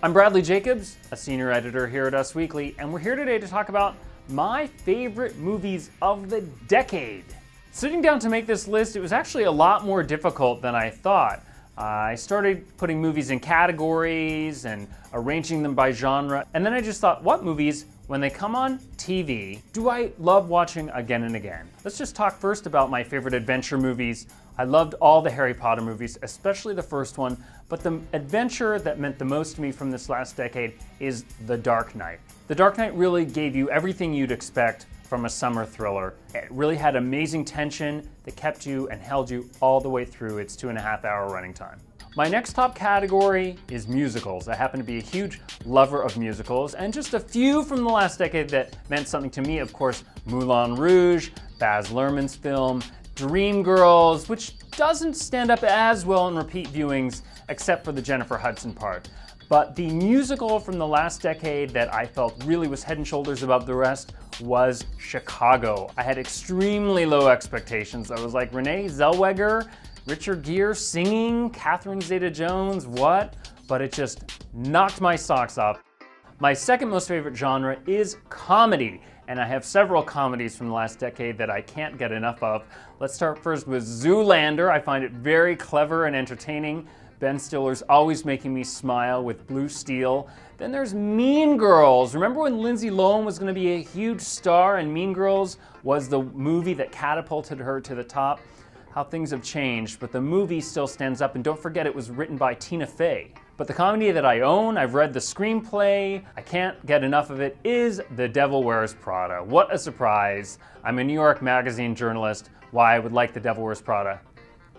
I'm Bradley Jacobs, a senior editor here at Us Weekly, and we're here today to talk about my favorite movies of the decade. Sitting down to make this list, it was actually a lot more difficult than I thought. I started putting movies in categories and arranging them by genre, and then I just thought, what movies, when they come on TV, do I love watching again and again? Let's just talk first about my favorite adventure movies. I loved all the Harry Potter movies, especially the first one, but the adventure that meant the most to me from this last decade is The Dark Knight. The Dark Knight really gave you everything you'd expect from a summer thriller. It really had amazing tension that kept you and held you all the way through its 2.5-hour running time. My next top category is musicals. I happen to be a huge lover of musicals, and just a few from the last decade that meant something to me, of course, Moulin Rouge, Baz Luhrmann's film, Dreamgirls, which doesn't stand up as well in repeat viewings, except for the Jennifer Hudson part. But the musical from the last decade that I felt really was head and shoulders above the rest was Chicago. I had extremely low expectations. I was like, Renee Zellweger, Richard Gere singing, Catherine Zeta-Jones, what? But it just knocked my socks off. My second most favorite genre is comedy, and I have several comedies from the last decade that I can't get enough of. Let's start first with Zoolander. I find it very clever and entertaining. Ben Stiller's always making me smile with Blue Steel. Then there's Mean Girls. Remember when Lindsay Lohan was going to be a huge star and Mean Girls was the movie that catapulted her to the top? How things have changed, but the movie still stands up, and don't forget it was written by Tina Fey. But the comedy that I own, I've read the screenplay, I can't get enough of it, is The Devil Wears Prada. What a surprise. I'm a New York Magazine journalist. Why I would like The Devil Wears Prada,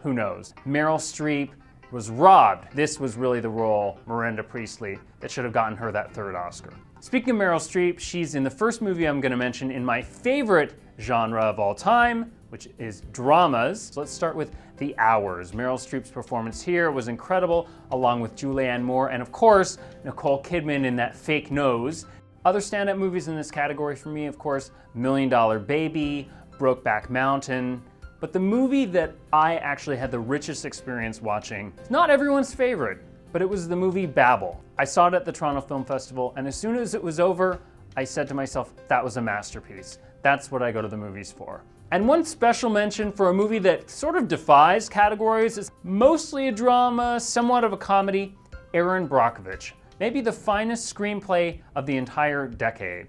who knows? Meryl Streep was robbed. This was really the role, Miranda Priestley, that should have gotten her that third Oscar. Speaking of Meryl Streep, she's in the first movie I'm gonna mention in my favorite genre of all time, which is dramas. So let's start with The Hours. Meryl Streep's performance here was incredible, along with Julianne Moore, and of course, Nicole Kidman in that fake nose. Other stand-up movies in this category for me, of course, Million Dollar Baby, Brokeback Mountain, but the movie that I actually had the richest experience watching, it's not everyone's favorite, but it was the movie Babel. I saw it at the Toronto Film Festival, and as soon as it was over, I said to myself, that was a masterpiece. That's what I go to the movies for. And one special mention for a movie that sort of defies categories, is mostly a drama, somewhat of a comedy, Erin Brockovich. Maybe the finest screenplay of the entire decade.